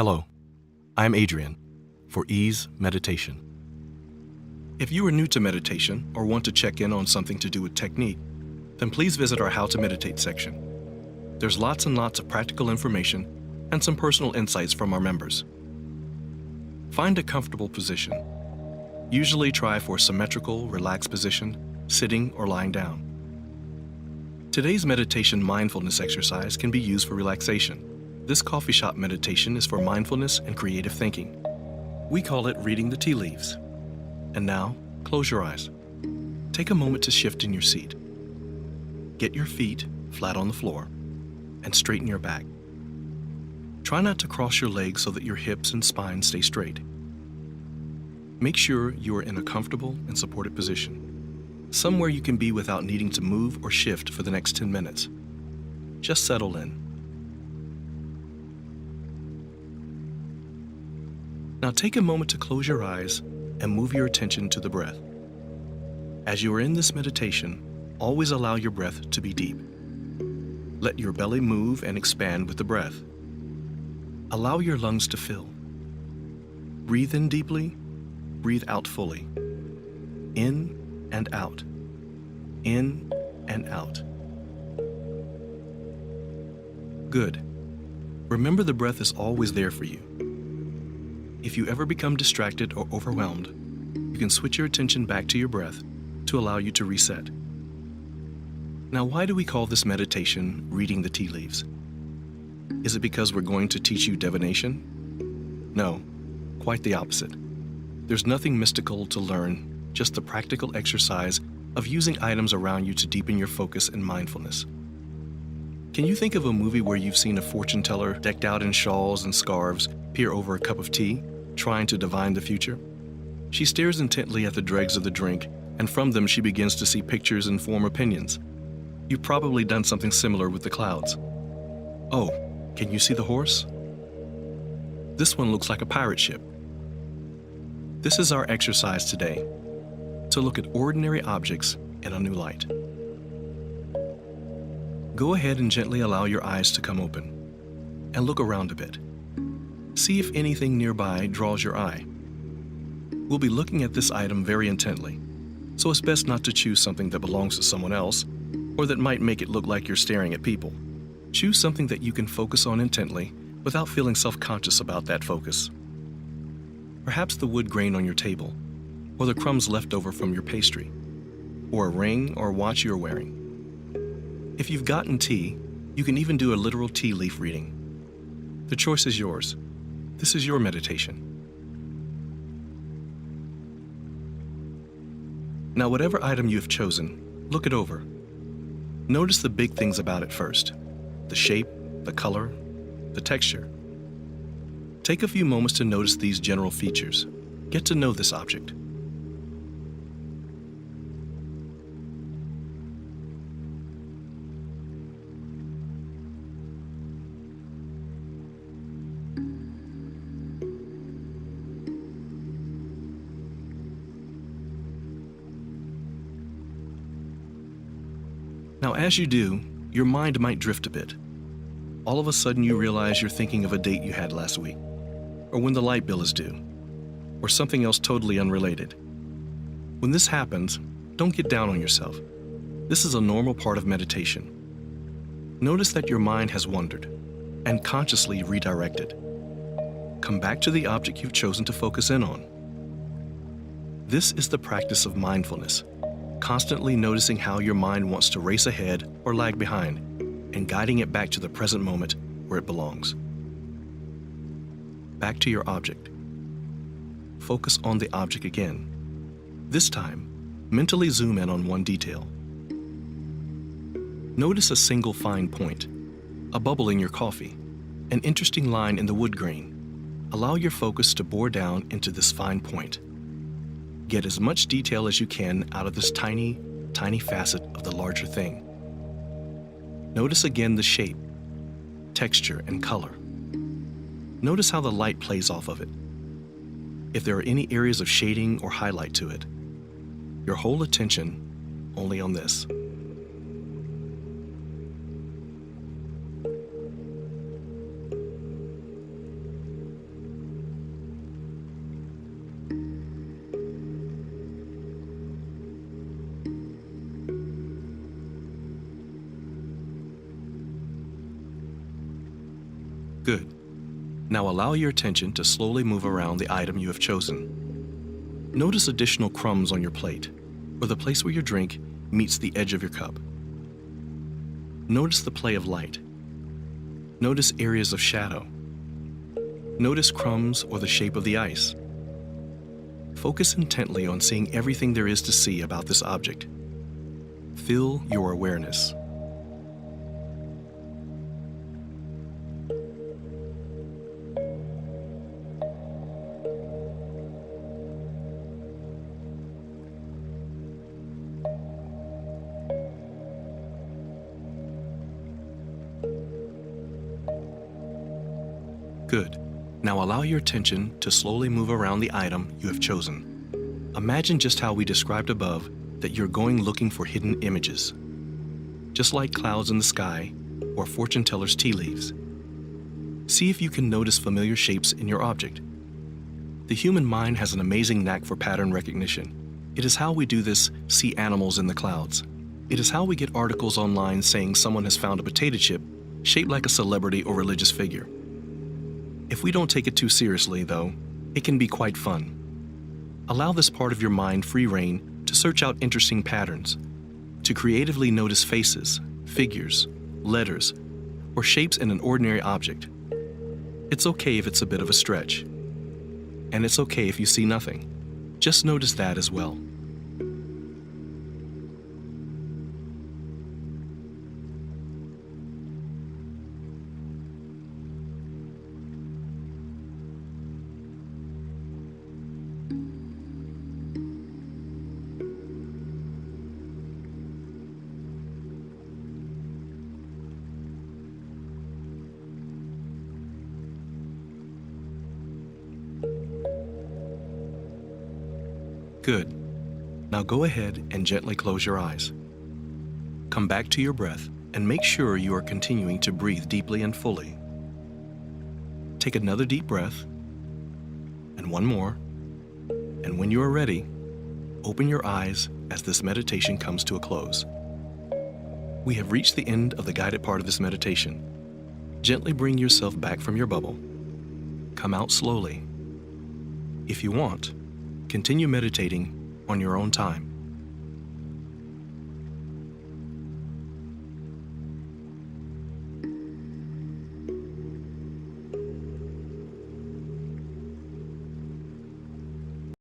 Hello, I'm Adrian for Ease Meditation. If you are new to meditation or want to check in on something to do with technique, then please visit our How to Meditate section. There's lots and lots of practical information and some personal insights from our members. Find a comfortable position. Usually try for a symmetrical, relaxed position, sitting or lying down. Today's meditation mindfulness exercise can be used for relaxation. This coffee shop meditation is for mindfulness and creative thinking. We call it reading the tea leaves. And now, close your eyes. Take a moment to shift in your seat. Get your feet flat on the floor and straighten your back. Try not to cross your legs so that your hips and spine stay straight. Make sure you are in a comfortable and supported position, somewhere you can be without needing to move or shift for the next 10 minutes. Just settle in. Now take a moment to close your eyes and move your attention to the breath. As you are in this meditation, always allow your breath to be deep. Let your belly move and expand with the breath. Allow your lungs to fill. Breathe in deeply, breathe out fully. In and out. In and out. Good. Remember, the breath is always there for you. If you ever become distracted or overwhelmed, you can switch your attention back to your breath to allow you to reset. Now, why do we call this meditation reading the tea leaves? Is it because we're going to teach you divination? No, quite the opposite. There's nothing mystical to learn, just the practical exercise of using items around you to deepen your focus and mindfulness. Can you think of a movie where you've seen a fortune teller decked out in shawls and scarves peer over a cup of tea, trying to divine the future? She stares intently at the dregs of the drink, and from them she begins to see pictures and form opinions. You've probably done something similar with the clouds. Oh, can you see the horse? This one looks like a pirate ship. This is our exercise today, to look at ordinary objects in a new light. Go ahead and gently allow your eyes to come open, and look around a bit. See if anything nearby draws your eye. We'll be looking at this item very intently, so it's best not to choose something that belongs to someone else, or that might make it look like you're staring at people. Choose something that you can focus on intently without feeling self-conscious about that focus. Perhaps the wood grain on your table, or the crumbs left over from your pastry, or a ring or watch you're wearing. If you've gotten tea, you can even do a literal tea leaf reading. The choice is yours. This is your meditation. Now, whatever item you have chosen, look it over. Notice the big things about it first: the shape, the color, the texture. Take a few moments to notice these general features. Get to know this object. Now, as you do, your mind might drift a bit. All of a sudden you realize you're thinking of a date you had last week, or when the light bill is due, or something else totally unrelated. When this happens, don't get down on yourself. This is a normal part of meditation. Notice that your mind has wandered, and consciously redirected. Come back to the object you've chosen to focus in on. This is the practice of mindfulness, constantly noticing how your mind wants to race ahead or lag behind, and guiding it back to the present moment where it belongs. Back to your object. Focus on the object again. This time, mentally zoom in on one detail. Notice a single fine point, a bubble in your coffee, an interesting line in the wood grain. Allow your focus to bore down into this fine point. Get as much detail as you can out of this tiny, tiny facet of the larger thing. Notice again the shape, texture, and color. Notice how the light plays off of it. If there are any areas of shading or highlight to it. Your whole attention only on this. Good. Now allow your attention to slowly move around the item you have chosen. Notice additional crumbs on your plate, or the place where your drink meets the edge of your cup. Notice the play of light. Notice areas of shadow. Notice crumbs or the shape of the ice. Focus intently on seeing everything there is to see about this object. Fill your awareness. Good. Now allow your attention to slowly move around the item you have chosen. Imagine just how we described above that you're going looking for hidden images, just like clouds in the sky or fortune teller's tea leaves. See if you can notice familiar shapes in your object. The human mind has an amazing knack for pattern recognition. It is how we do this see animals in the clouds. It is how we get articles online saying someone has found a potato chip shaped like a celebrity or religious figure. If we don't take it too seriously, though, it can be quite fun. Allow this part of your mind free rein to search out interesting patterns, to creatively notice faces, figures, letters, or shapes in an ordinary object. It's okay if it's a bit of a stretch. And it's okay if you see nothing. Just notice that as well. Good. Now go ahead and gently close your eyes. Come back to your breath and make sure you are continuing to breathe deeply and fully. Take another deep breath, and one more. And when you are ready, open your eyes as this meditation comes to a close. We have reached the end of the guided part of this meditation. Gently bring yourself back from your bubble. Come out slowly. If you want, continue meditating on your own time.